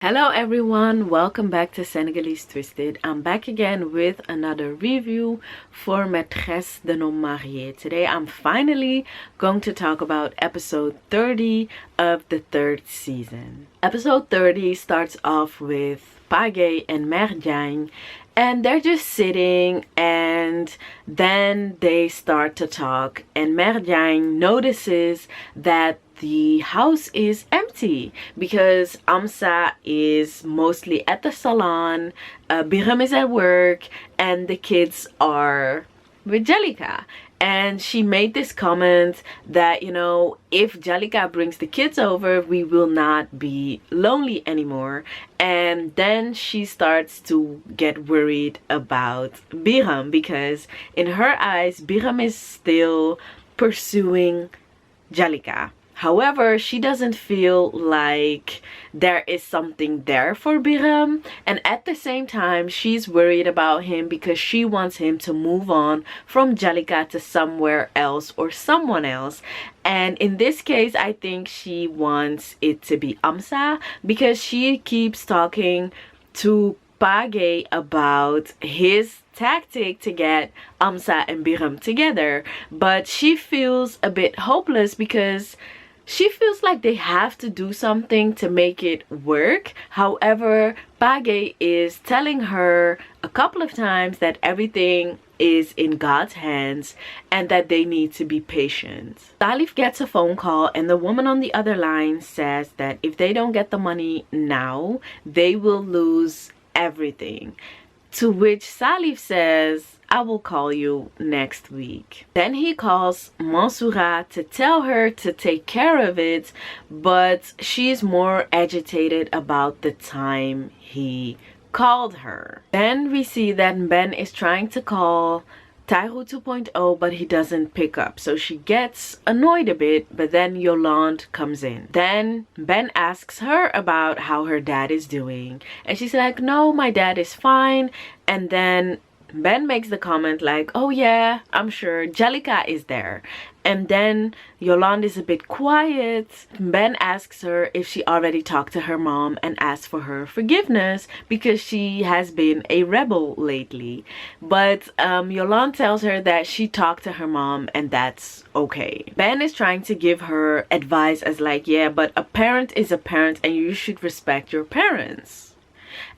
Hello everyone, welcome back to Senegalese Twisted. I'm back again with another review for Maîtresse d'un homme marié. Today I'm finally going to talk about episode 30 of the third season. Episode 30 starts off with Pagay and Marodi, and they're just sitting, and then they start to talk, and Marodi notices that the house is empty because Amsa is mostly at the salon, Biram is at work, and the kids are with Jalika. And she made this comment that, you know, if Jalika brings the kids over, we will not be lonely anymore. And then she starts to get worried about Biram because in her eyes, Biram is still pursuing Jalika. However, she doesn't feel like there is something there for Biram, and at the same time she's worried about him because she wants him to move on from Jalika to somewhere else or someone else. And in this case, I think she wants it to be Amsa because she keeps talking to Pagay about his tactic to get Amsa and Biram together, but she feels a bit hopeless because she feels like they have to do something to make it work. However, Pagay is telling her a couple of times that everything is in God's hands and that they need to be patient. Salif gets a phone call, and the woman on the other line says that if they don't get the money now, they will lose everything. To which Salif says, I will call you next week. Then he calls Mansoura to tell her to take care of it, but she's more agitated about the time he called her. Then we see that Ben is trying to call Tyro 2.0, but he doesn't pick up. So she gets annoyed a bit, but then Yolande comes in. Then Ben asks her about how her dad is doing, and she's like, no, my dad is fine. And then Ben makes the comment like, oh yeah, I'm sure Jalika is there. And then Yolande is a bit quiet. Ben asks her if she already talked to her mom and asks for her forgiveness because she has been a rebel lately. But Yolande tells her that she talked to her mom and that's okay. Ben is trying to give her advice as like, yeah, but a parent is a parent and you should respect your parents.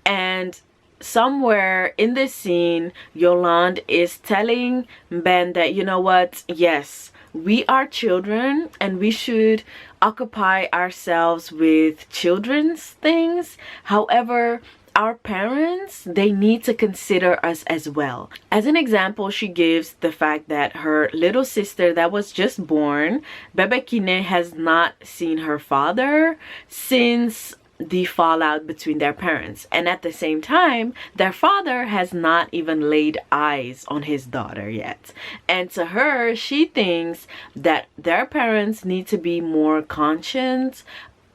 And somewhere in this scene, Yolande is telling Ben that, you know what, yes, we are children and we should occupy ourselves with children's things. However, our parents, they need to consider us as well. As an example, she gives the fact that her little sister that was just born, Bebe Kine, has not seen her father since the fallout between their parents, and at the same time their father has not even laid eyes on his daughter yet. And to her, she thinks that their parents need to be more conscious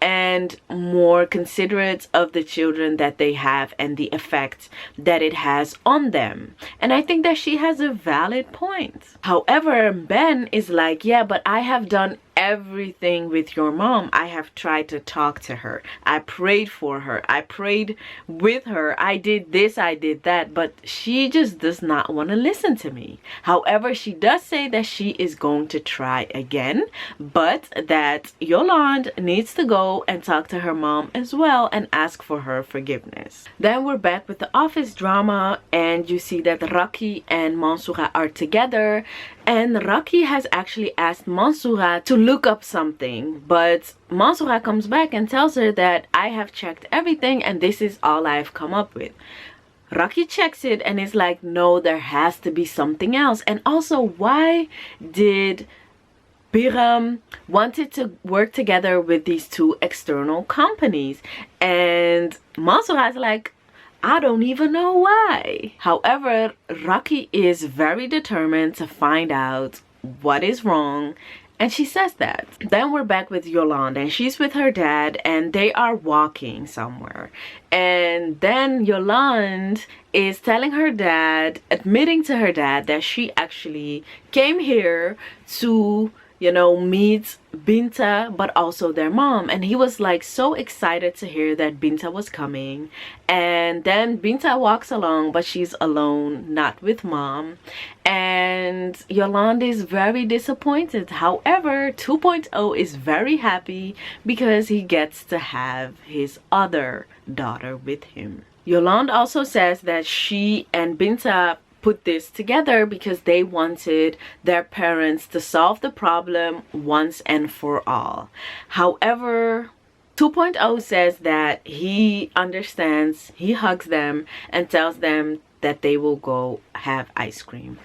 and more considerate of the children that they have and the effect that it has on them. And I think that she has a valid point. However, Ben is like, yeah, but I have done everything with your mom. I have tried to talk to her. I prayed for her. I prayed with her. I did this, I did that, but she just does not want to listen to me. However, she does say that she is going to try again, but that Yolande needs to go and talk to her mom as well and ask for her forgiveness. Then we're back with the office drama, and you see that Raki and Mansoura are together, and Raki has actually asked Mansoura to look up something, but Mansoura comes back and tells her that I have checked everything and this is all I've come up with. Raki checks it and is like, no, there has to be something else. And also, why did Biram wanted to work together with these two external companies? And Mansoura is like, I don't even know why. However, Raki is very determined to find out what is wrong, and she says that. Then we're back with Yolande, and she's with her dad and they are walking somewhere. And then Yolande is telling her dad, admitting to her dad that she actually came here to you know, meet Binta but also their mom, and he was like so excited to hear that Binta was coming. And then Binta walks along, but she's alone, not with mom, and Yolande is very disappointed. However, 2.0 is very happy because he gets to have his other daughter with him. Yolande also says that she and Binta put this together because they wanted their parents to solve the problem once and for all. However, 2.0 says that he understands, he hugs them and tells them that they will go have ice cream.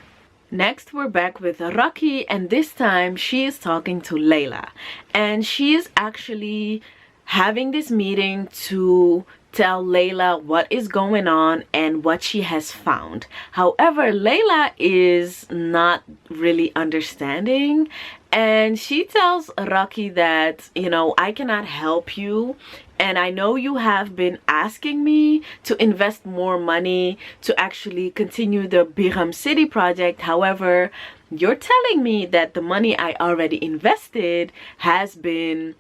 Next, we're back with Rocky, and this time she is talking to Layla, and she is actually having this meeting to tell Layla what is going on and what she has found. However, Layla is not really understanding, and she tells Rocky that, you know, I cannot help you, and I know you have been asking me to invest more money to actually continue the Biram City project. However, you're telling me that the money I already invested has been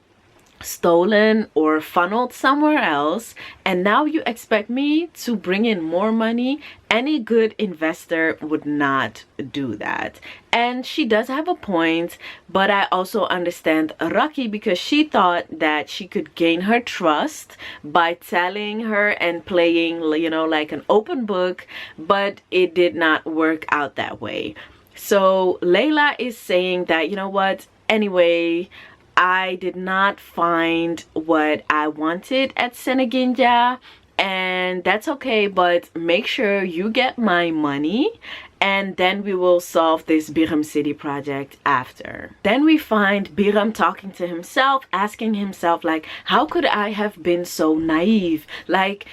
stolen or funneled somewhere else, and now you expect me to bring in more money. Any good investor would not do that. And she does have a point, but I also understand Rocky because she thought that she could gain her trust by telling her and playing, you know, like an open book, but it did not work out that way. So Layla is saying that, you know what, anyway, I did not find what I wanted at Senegal, and that's okay, but make sure you get my money and then we will solve this Biram City project after. Then we find Biram talking to himself, asking himself like, how could I have been so naive? Like,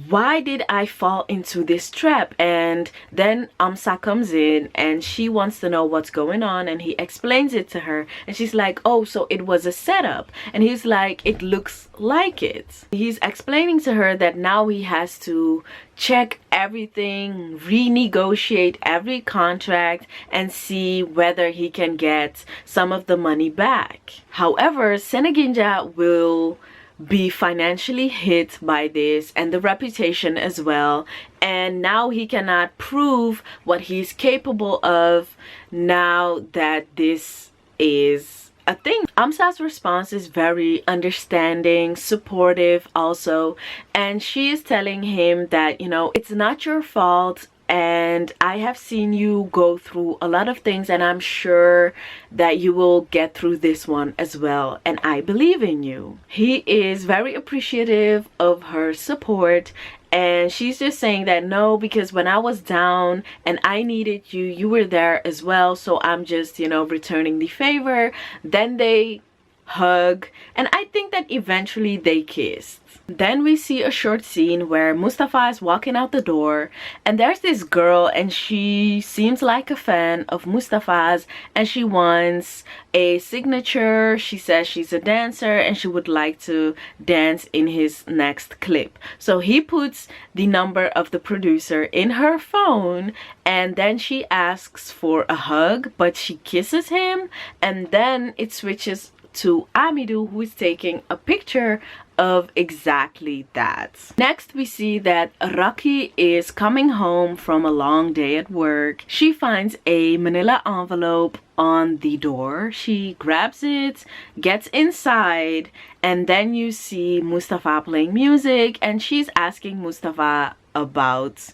why did I fall into this trap? And then Amsa comes in and she wants to know what's going on, and he explains it to her, and she's like, oh, so it was a setup. And he's like, it looks like it. He's explaining to her that now he has to check everything, renegotiate every contract, and see whether he can get some of the money back. However, Seneginja will be financially hit by this and the reputation as well, and now he cannot prove what he's capable of now that this is a thing. Amsa's response is very understanding, supportive also, and she is telling him that, you know, it's not your fault, and I have seen you go through a lot of things, and I'm sure that you will get through this one as well, and I believe in you. He is very appreciative of her support, and she's just saying that no, because when I was down and I needed you, you were there as well, so I'm just, you know, returning the favor. Then they hug, and I think that eventually they kissed. Then we see a short scene where Mustafa is walking out the door, and there's this girl, and she seems like a fan of Mustafa's, and she wants a signature. She says she's a dancer and she would like to dance in his next clip. So he puts the number of the producer in her phone, and then she asks for a hug, but she kisses him, and then it switches to Amidou, who is taking a picture of exactly that. Next, we see that Rocky is coming home from a long day at work. She finds a manila envelope on the door. She grabs it, gets inside, and then you see Mustafa playing music, and she's asking Mustafa about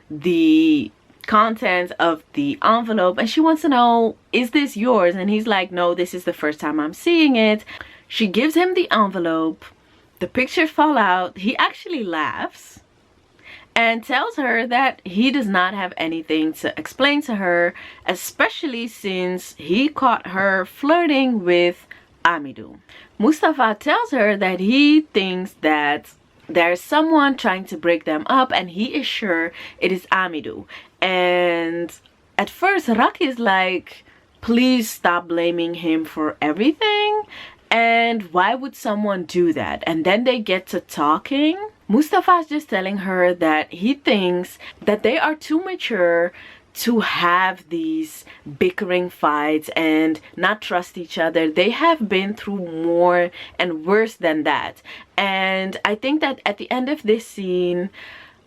the content of the envelope, and she wants to know, is this yours? And he's like, no, this is the first time I'm seeing it. She gives him the envelope. The pictures fall out. He actually laughs and tells her that he does not have anything to explain to her, especially since he caught her flirting with Amidou. Mustafa tells her that he thinks that there's someone trying to break them up, and he is sure it is Amidou. And at first Rocky is like, please stop blaming him for everything, and why would someone do that? And then they get to talking. Mustafa is just telling her that he thinks that they are too mature to have these bickering fights and not trust each other. They have been through more and worse than that. And I think that at the end of this scene,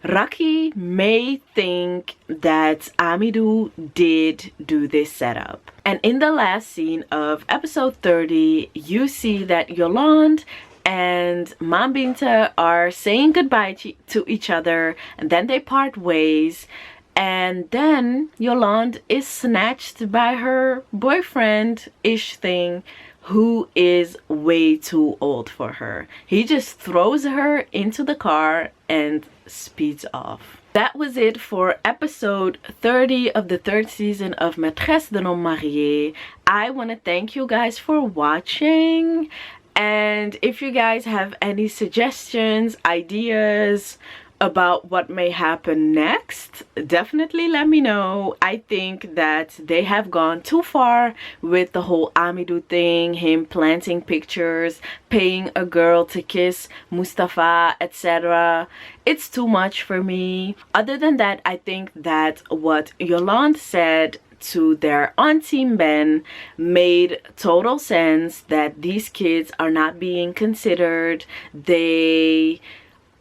Raki may think that Amidou did do this setup. And in the last scene of episode 30, you see that Yolande and Mam Binta are saying goodbye to each other, and then they part ways. And then Yolande is snatched by her boyfriend-ish thing, who is way too old for her. He just throws her into the car and speeds off. That was it for episode 30 of the 3rd season of Maîtresse d'un homme marié. I want to thank you guys for watching. And if you guys have any suggestions, ideas about what may happen next, definitely let me know. I think that they have gone too far with the whole Amidou thing, him planting pictures, paying a girl to kiss Mustafa, etc. It's too much for me. Other than that, I think that what Yolande said to their auntie Ben made total sense, that these kids are not being considered. They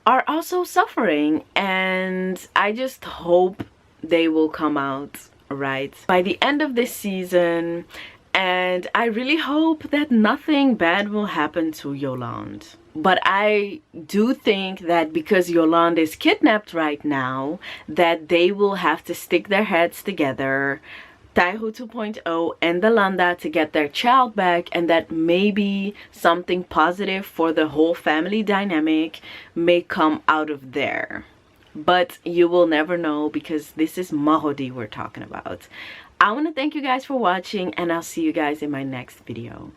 are also suffering, and I just hope they will come out right by the end of this season. And I really hope that nothing bad will happen to Yolande. But I do think that because Yolande is kidnapped right now, that they will have to stick their heads together, Taihu 2.0 and the Landa, to get their child back, and that maybe something positive for the whole family dynamic may come out of there. But you will never know, because this is Marodi we're talking about. I want to thank you guys for watching, and I'll see you guys in my next video.